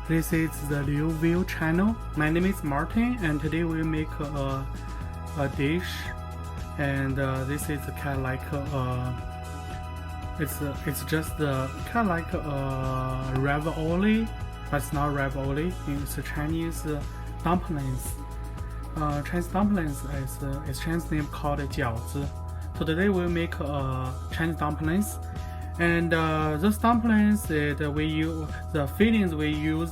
This is the Liu View channel. My name is Martin, and today we make a dish, and this is kind of like it's just kind of like ravioli, but it's not ravioli. It's a Chinese dumplings. Chinese dumplings is Chinese name called 饺子. So today we make Chinese dumplings. And those dumplings, we use the fillings. We use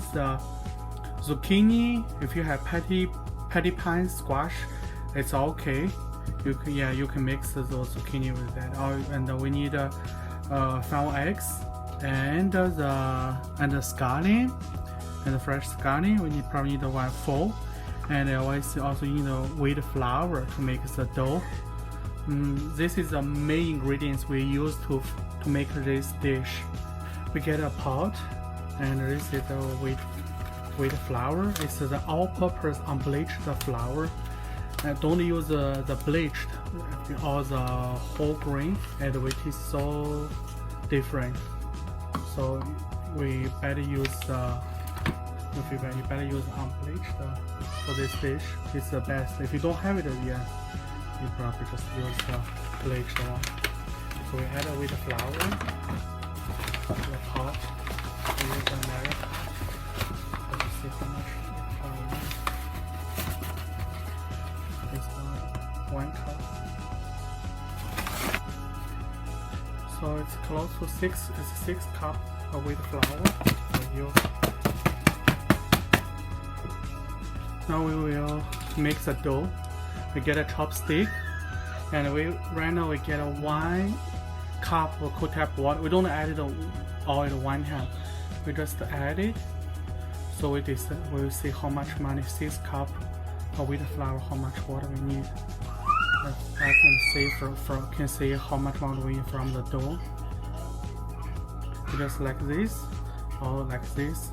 zucchini. If you have patty pan squash, it's okay. You can mix those zucchini with that. And we need flour eggs and the scallion and the fresh scallion. We probably need 1 full, and also need wheat flour to make the dough. This is the main ingredients we use to make this dish. We get a pot, and this is the wheat flour. It's the all-purpose unbleached flour. Don't use the bleached or the whole grain, and it is so different. So we better use you better use unbleached for this dish. It's the best. If you don't have it yet, you probably just use the bleached one. So we add with the flour to the pot. We use the milk. Let me see how much flour. This one cup. So it's close to 6 cups of wheat flour. Now we will make the dough. We get a chopstick, and right now we get a 1 cup of cold tap water. We don't add it all at one time. We just add it. So we will see how much money 6 cups of wheat flour, how much water we need. I can see how much water we need from the dough. Just like this, or like this.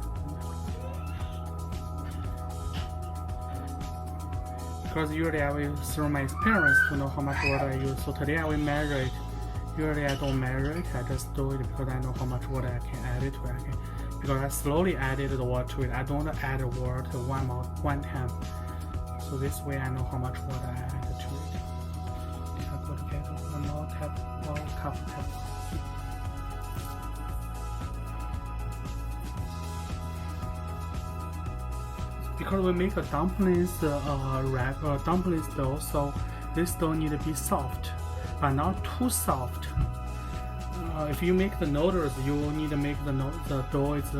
Because usually I will through my experience to know how much water I use. So today I will measure it. Usually I don't measure it. I just do it because I know how much water I can add it to it. Because I slowly added the water to it. I don't add the water to one time. So this way I know how much water I added to it. I go to get one more cup tap. Because we make a dumplings dumplings dough, so this dough need to be soft, but not too soft. If you make the noodles, you need to make the dough is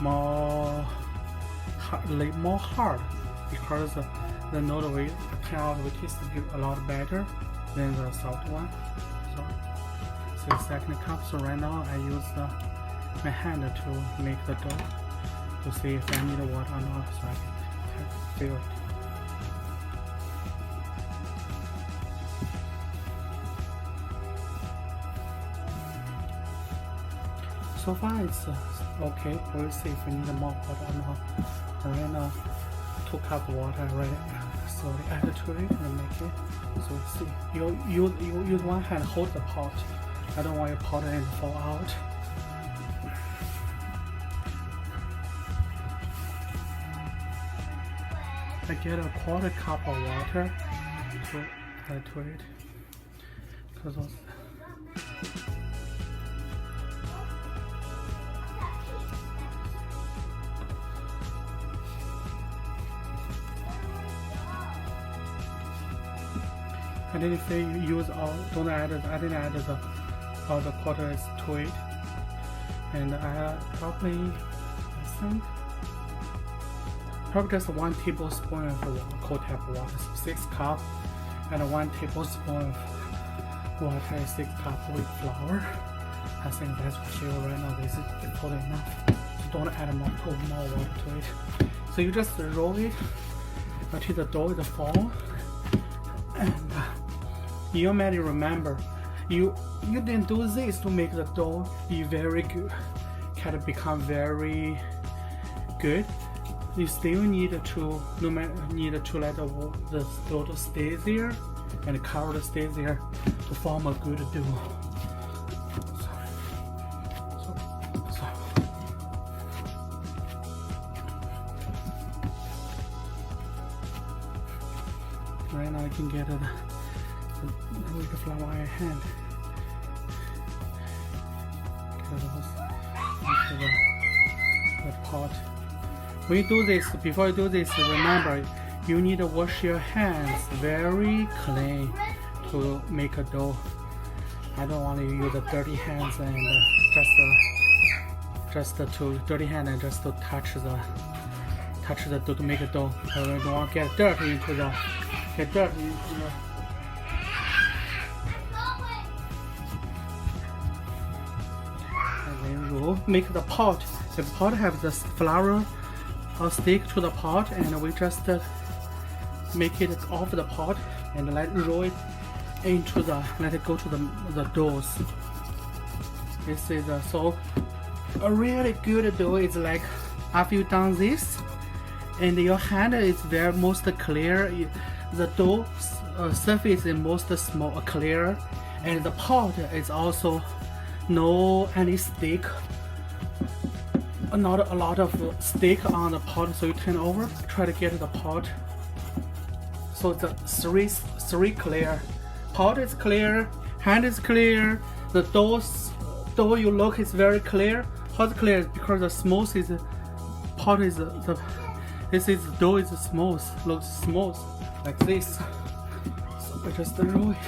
more hard, because the noodle will taste a lot better than the soft one. So second cup. So right now I use my hand to make the dough, to see if I need water or not, so I can feel it. So far it's okay. We'll see if we need more water or not. Right now 2 cups water slowly add to it and make it. So see, you use one hand, hold the pot. I don't want your pot to fall out. I get a 1/4 cup of water to add to it. Because I didn't say use all. Don't add it. I didn't add all the quarters to it, and I probably just 1 tablespoon of cold tap water, 6 cups, and 1 tablespoon of water, 6 cups with flour. I think that's for sure. Right now this is totally enough. So don't add more water to it. So you just roll it until the dough is formed. And you might remember, you didn't do this to make the dough be very good, kind of become very good. You still need to let the dough stay there and the cover stay there to form a good dough. can get the flour in hand. Get those into the pot. When you do this, before you do this, remember you need to wash your hands very clean to make a dough. I don't want to use the dirty hands and just to dirty hand and just to touch the dough to make a dough. Because we don't want to get dirt into the and then roll. Make the pot. The pot have the flour stick to the pot, and we just make it off the pot and let it roll it into let it go to the doughs. This is so a really good dough is like after you done this and your hand is very most clear, the dough surface is most small clear, and the pot is also no any stick, not a lot of stick on the pot. So you turn over, try to get the pot. So the three clear. Pot is clear, hand is clear, the dough you look is very clear. How it's clear is because the smooth is pot is this is dough is smooth, looks smooth like this. So we just roll it.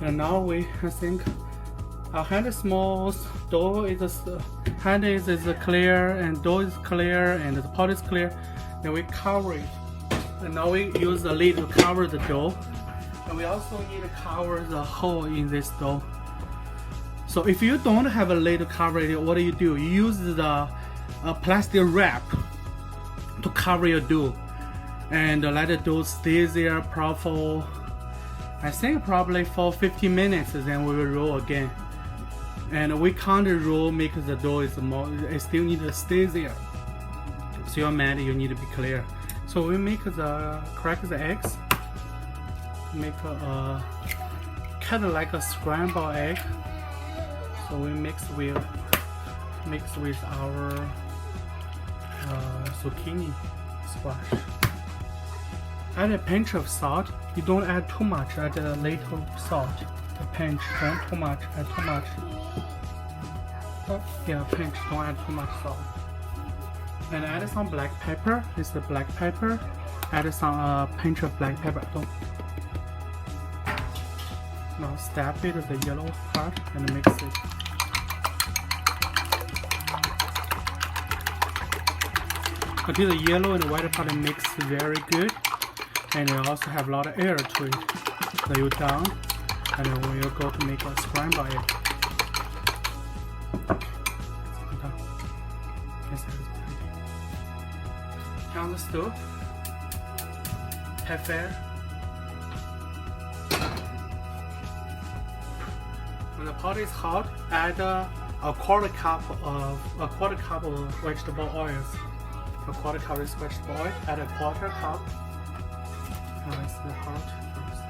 And now I think our hand is smooth, dough is hand is clear, and dough is clear, and the pot is clear. Then we cover it. And now we use the lid to cover the dough. And we also need to cover the hole in this dough. So if you don't have a lid to cover it, what do? You use the plastic wrap to cover your dough. And let the dough stay there for, I think probably for 15 minutes, then we will roll again. And we can't roll because the dough is more, it still need to stay there. So your mind, you need to be clear. So we crack the eggs, make kind of like a scrambled egg. So we mix with our zucchini squash. Add a pinch of salt. You don't add too much. Add a little salt. A pinch. Don't too much. Add too much. Yeah, a pinch. Don't add too much salt. And add some black pepper. This is the black pepper. Add some pinch of black pepper. Don't. Now stab it with the yellow part and mix it. Until the yellow and the white part mix very good, and it also have a lot of air to it. So you're done, and then we'll go to make a scrambled egg. On the stove, pepper. When the pot is hot, add a quarter cup of vegetable oils. A quarter cup is vegetable oil. Add a quarter cup. It's hot first,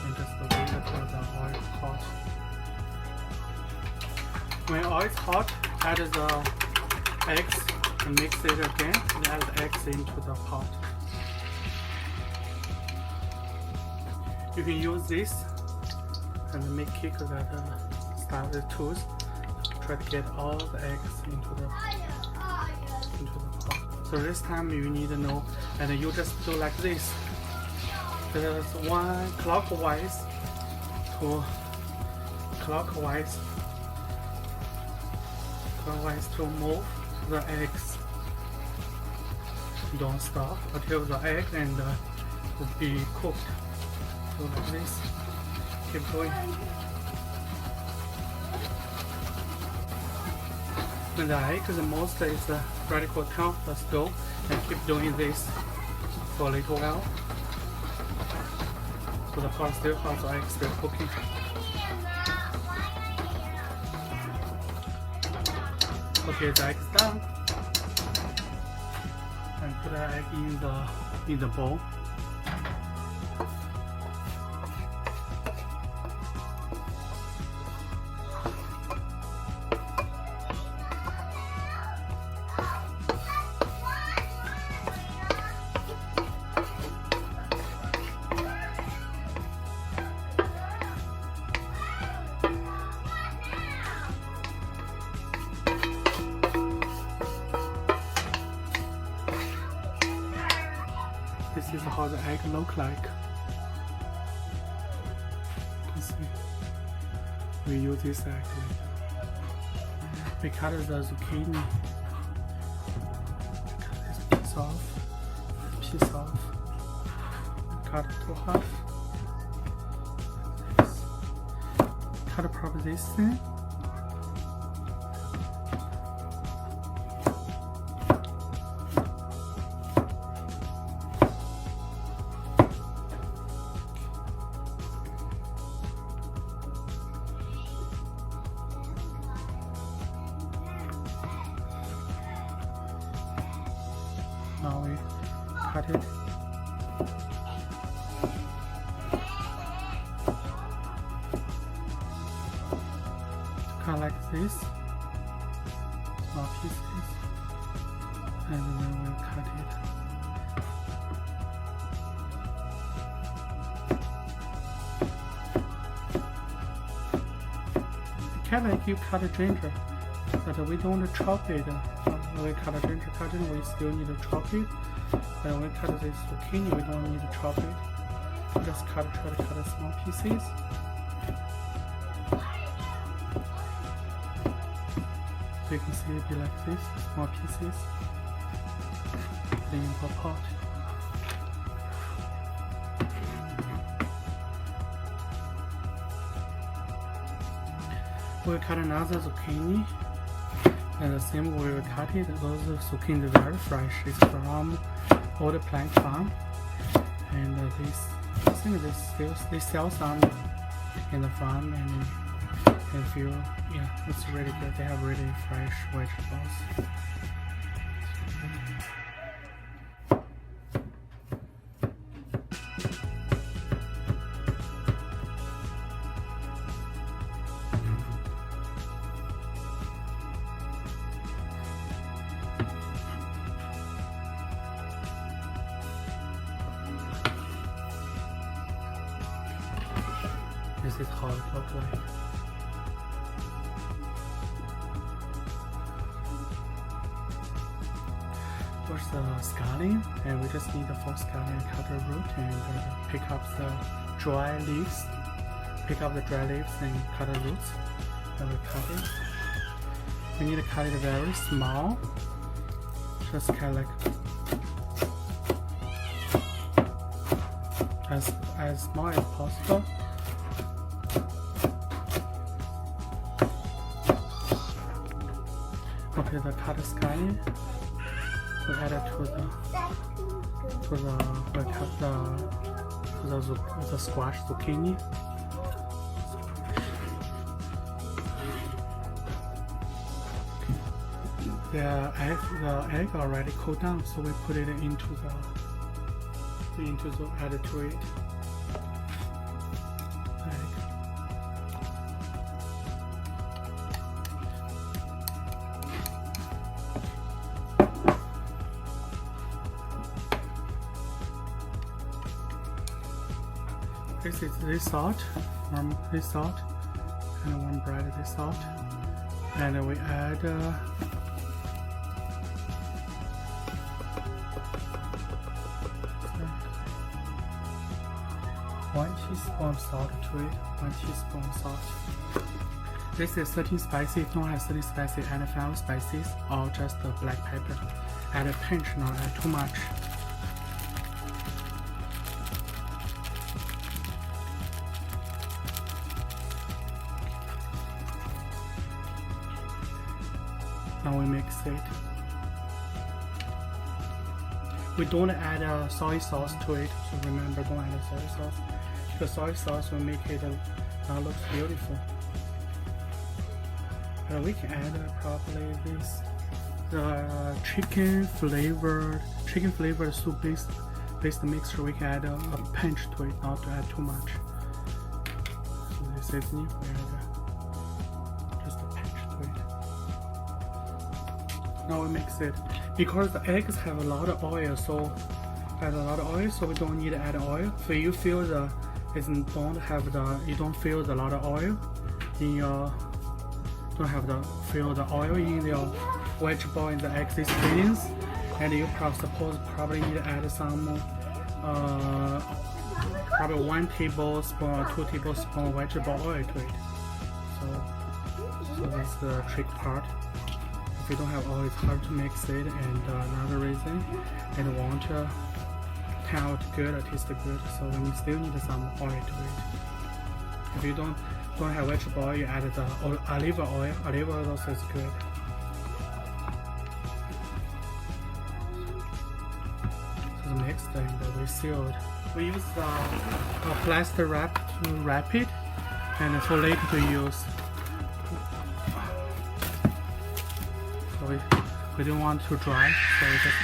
and just wait until the oil is hot. When oil is hot, add the eggs. And mix it again and add the eggs into the pot. You can use this and make kick that start the tools. Try to get all the eggs into the pot. So this time you need to know, and you just do like this. There's one clockwise to move the eggs. Don't stop until the egg and will be cooked. So like this, keep going. When the egg is most is ready for turn off the stove, and keep doing this for a little while. So the pot still hot, the egg still cooking. Okay, the egg is done. And put the egg in the bowl. how the egg look like. You can see we use this egg. We cut the zucchini. Cut this piece off. Cut it to half. Cut probably this thing. Now we cut it. Cut like this, small pieces, and then we cut it. Kind of like you cut a ginger, but we don't chop it. When we cut a ginger cutting, we still need to chop it. When we cut this zucchini, we don't need to chop it. We just try to cut small pieces. So you can see it be like this, small pieces. Put it into a pot. We'll cut another zucchini. And the same way we cut it. Those zucchini are very fresh. It's from old plant farm. And I think they sell some in the farm, and feel, yeah, it's really good. They have really fresh vegetables. This is how it looks like. First the scallion, and we just need the full scallion, cut the root and pick up the dry leaves. Pick up the dry leaves and cut the roots. And we cut it. We need to cut it very small. Just cut like as small as possible. Okay, the cut scallion. We add it to the squash zucchini. The egg already cooled down, so we put it into the add it to it. This is this salt, warm this salt, and warm bread this salt, and we add 1 teaspoon salt to it. 1 teaspoon salt. This is 13 spicy. If you don't have 13 spicy, add 5 spices or just the black pepper. Add a pinch, not add too much. Now we mix it. We don't add soy sauce to it, so remember, don't add soy sauce. Because soy sauce will make it not look beautiful. We can add probably this chicken flavored soup based mixture. We can add a pinch to it, not to add too much. So the seasoning, we add just a pinch to it. Now we mix it. Because the eggs have a lot of oil, so we don't need to add oil. So you feel you don't feel a lot of oil in your feel the oil in your vegetable and the egg beans, and you probably need to add some probably 1 tablespoon or 2 tablespoons vegetable oil to it. So that's the trick part. If you don't have oil, it's hard to mix it. And another reason, it won't turn out good or taste good. So we still need some oil to it. If you don't have vegetable oil, you add the olive oil. Olive oil also is good. So mixed and we sealed. We use a plastic wrap to wrap it, and for later to use. So we don't want to dry, so we just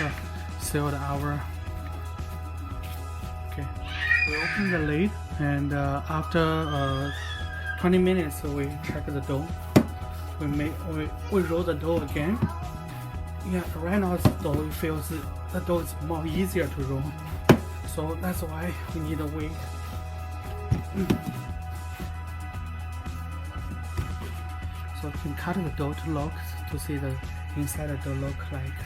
sealed our. Okay, we open the lid, and after 20 minutes we check the dough. We roll the dough again. Yeah, right now the dough feels the dough is more easier to roll, so that's why we need to wait. So you can cut the dough to look to see the inside of the dough look like.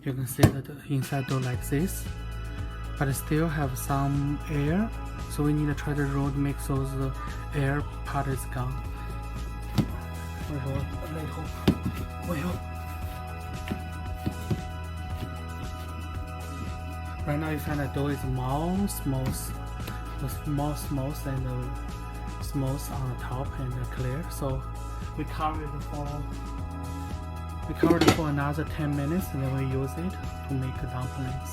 You can see that the inside dough like this, but it still have some air, so we need to try to roll to make those air part is gone. Right now you find the dough is more smooth and smooth on the top and clear. So we cover it for another 10 minutes, and then we use it to make dumplings.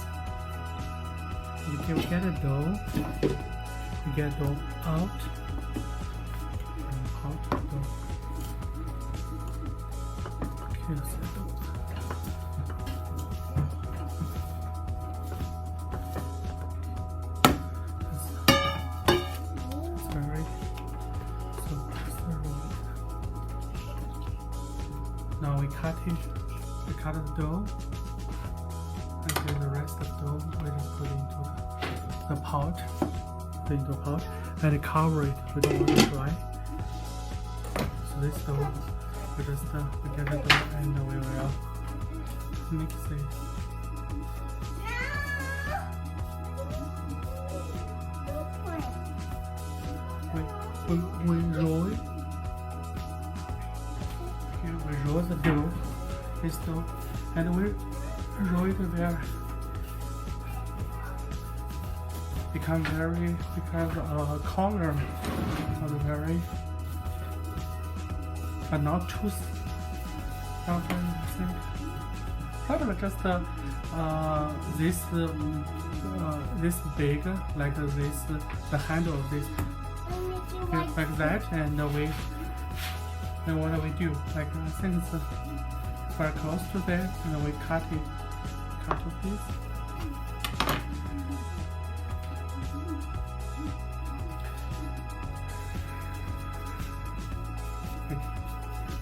You can get a dough. You get dough out. Okay, now we cut the dough, and then the rest of the dough we just put into the pot, and cover it. We don't want it dry. So this dough, we get the dough and we will mix it. We roll it. We roll the dough, this dough, and we roll it there. Because color of the very, but not too. Probably just this big, like this, the handle of this, like that, and then what do we do? Like I think it's very close to that, and then we cut to piece.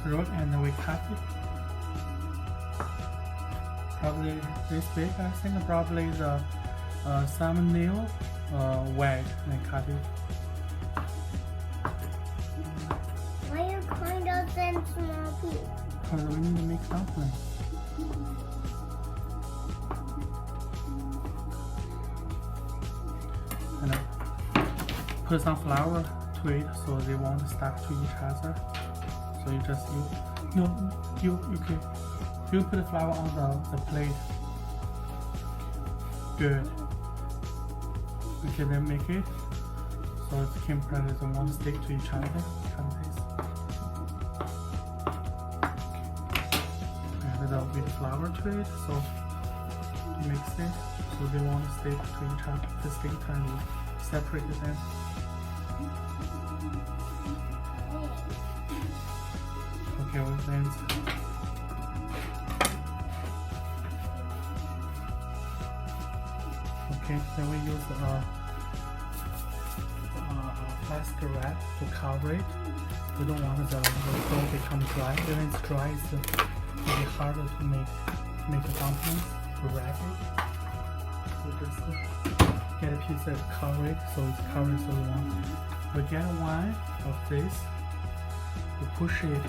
Roll and then we cut it. Probably this big. I think probably the thumbnail wide and cut it. Small piece. Because we need to make dumplings. And put some flour to it so they won't stuck to each other. So you put the flour on the plate. Good. Okay, then make it so it can press and won't stick to each other. With flour to it, so mix it so they won't stick to each other. The stick and separate them. Okay, we then we use a plastic wrap to cover it. We don't want the dough become dry. When it's dry, it's really harder to make a dumpling to wrap it. So just get a piece of cover it so it's covered. So we get one of this. We push it,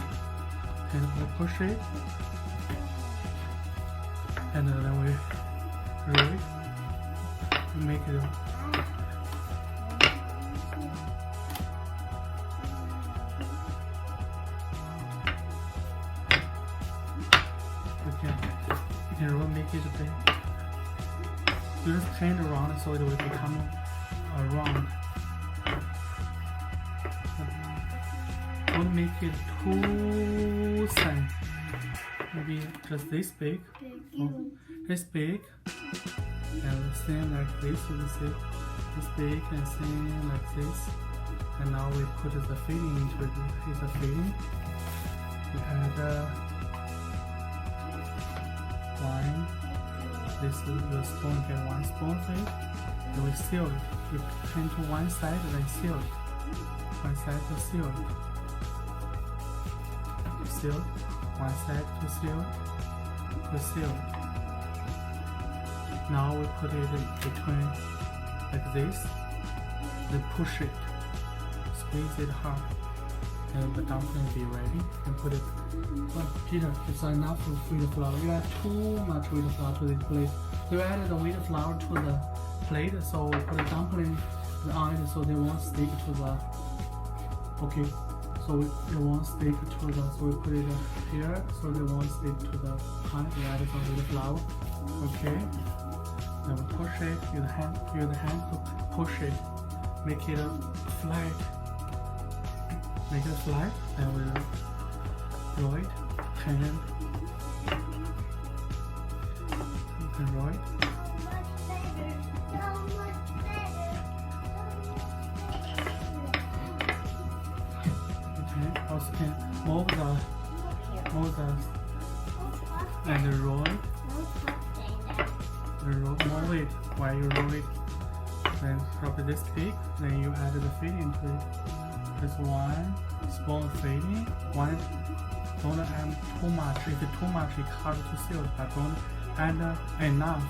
and we push it, and then we roll it. We make it. You can roll, make it big. You just turn it around so it will become round. Don't make it too thin. Maybe just this big. Oh, this big. And thin like this. You see, this big and thin like this. And now we put the filling into it. Here's the filling. We add one. This is the spoon. Get 1 spoon for it. Then we seal it. You turn to one side, then seal it. One side to seal it. Seal. One side to seal. To seal. Now we put it between like this. Then push it. Squeeze it hard. And the dumpling will be ready. And put it. Oh, Peter, it's enough wheat flour. You add too much wheat flour to this plate. You added the wheat flour to the plate, so we put the dumpling on it so they won't stick to the. Okay, so it won't stick to the. So we put it here so they won't stick to the pan. We added some wheat flour. Okay, then we push it. Use the hand to push it. Make it flat. Make it flat. Then we roll it, turn it. You can roll it. Okay, also can move the and roll it. Move it while you roll it. Then drop this big. Then you add the filling to it. Just 1 spoon filling. One. Don't add too much. If it's too much, it's hard to seal. But don't add enough.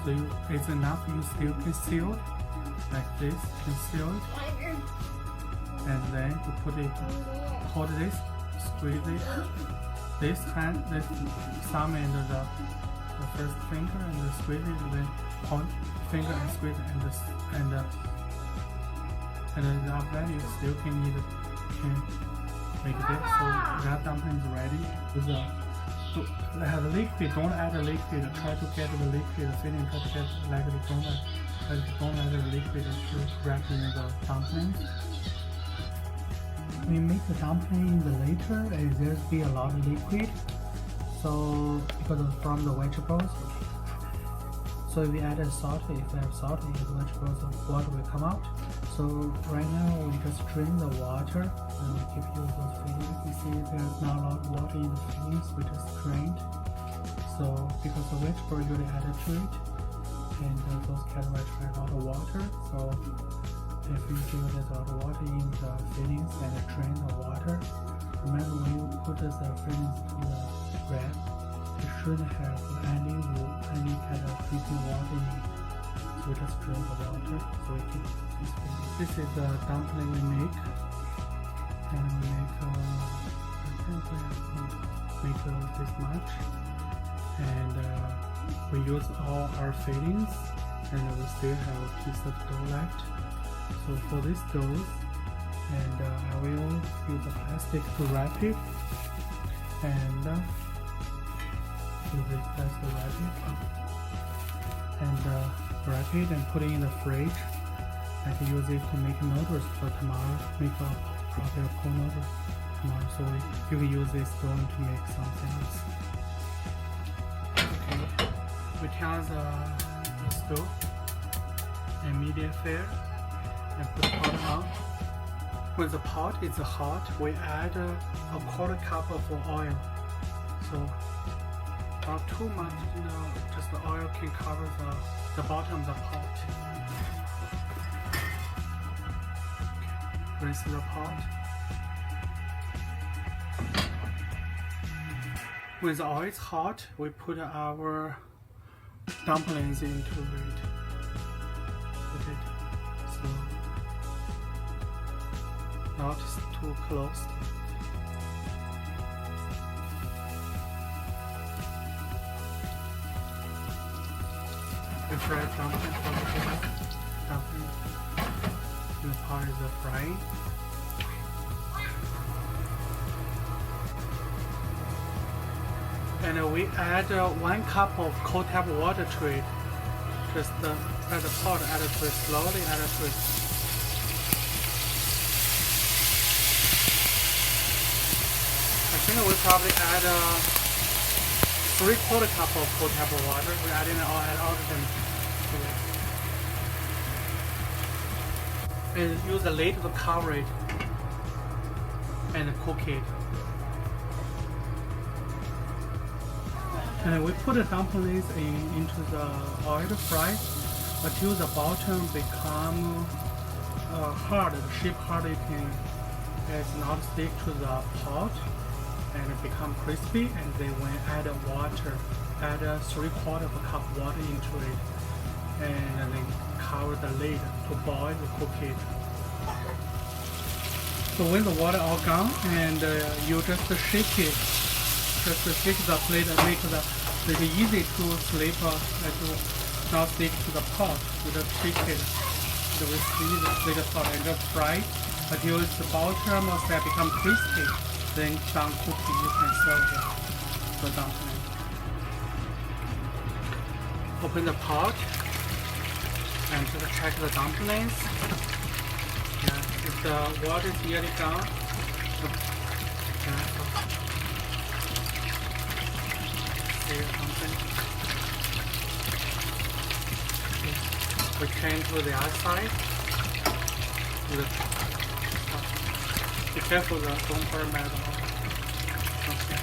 So it's enough. You still can seal it like this. You can seal it, and then you put it. Hold this. Squeeze it. This hand, this thumb and the first finger, and then squeeze it. And then hold finger and squeeze it, and then after you still can make this. So that dumpling is ready. So have liquid. Don't add the liquid. Try to get the liquid filling. Try to get like the donut. Don't add the liquid to wrap in the dumpling. We make the dumpling in the later, and there's be a lot of liquid. So because from the vegetables. So if we add salt, if we have salt, the vegetables, water will come out. So right now we just drain the water and we keep using those fillings. You can see there's not a lot of water in the fillings, we just drained. So because the vegetable usually added to it, and those cat vegetables have a lot of water. So if you feel there's a lot of water in the fillings and drain the water, remember when you put the fillings to the wrap, you shouldn't have any kind of dripping water in it. So we just drain the water so we keep this filling. This is the dumpling we make. And we make, I think we make this much. And we use all our fillings, and we still have a piece of dough left. So for this dough, and I will use the plastic to wrap it. And use this plastic to wrap it. And wrap it and put it in the fridge. I can use it to make noodles for tomorrow. Make probably a cold noodle tomorrow. So you can use this dough to make something else. Okay. We turn the stove in medium fire and put the pot on. When the pot is hot, we add a 1/4 cup of oil. So not too much, just the oil can cover the bottom of the pot. Okay. Rinse the pot. When the oil is hot, we put our dumplings into it. So not too close. fried dumpling for the dumpling. And the part is the frying. And we add 1 cup of cold tap water to it. Just add the pot, add it to it slowly, add it to it. I think we probably add 3/4 cup of cold tap water. We add all of them to it. And use the lid to cover it and cook it. And we put the dumplings into the oil fry until the bottom become hard, the shape hard. It's not stick to the pot and it become crispy. And then when add water, add 3/4 cup water into it, and then cover the lid to boil and cook it. So when the water all gone, and you just shake it. Just shake the plate and make it's easy to slip and to not stick to the pot. You just shake it. So we squeeze the pot and just fry until the bottom of that become crispy. Then done cooking, you can serve the dumpling. Open the pot and just check the dumplings. Yeah, if the water is nearly gone, we change to the other side. Be careful, don't burn at all. Okay.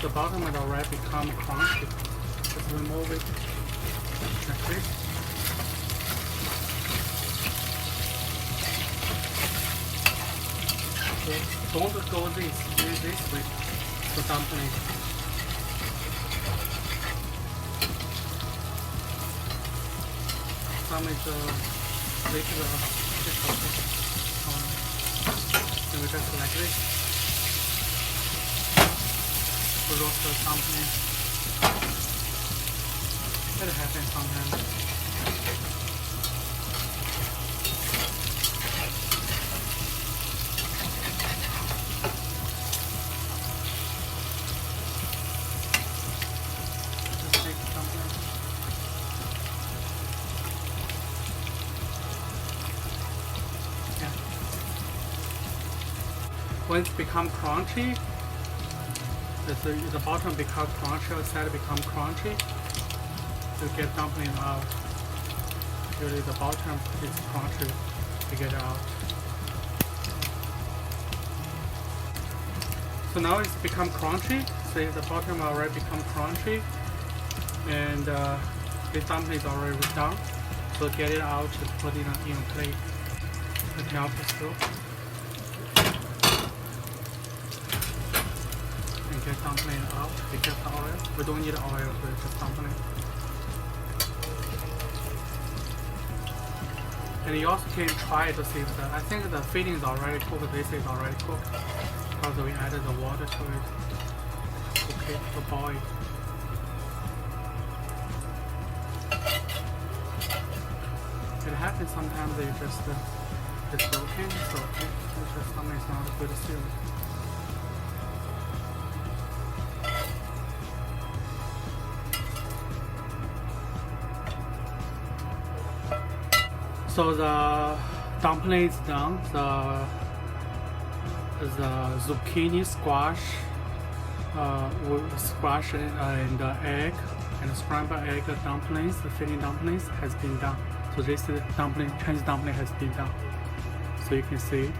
The bottom has already become crunchy. Just remove it like this. Okay. Don't go this way, the dumpling. Some is little then we just like this. Roast the dumpling. It happens sometimes. Just take the dumpling. Yeah. When it becomes crunchy, the bottom become crunchy, the side become crunchy. To get dumpling out. Usually the bottom is crunchy to get out. So now it's become crunchy. See, the bottom already become crunchy, and the dumpling is already done. So get it out and put it in a plate. Let me help us through. Get dumpling out, take out the oil. We don't need oil for just dumpling. And you also can try to see if I think the filling is already cooked, this is already cooked. Because we added the water to it. Okay, to boil. It happens sometimes they just it's broken, so it's just something is not a good seal. So the dumpling is done. The zucchini squash, and egg and scrambled egg dumplings, the filling dumplings has been done. So this dumpling, Chinese dumpling has been done. So you can see it.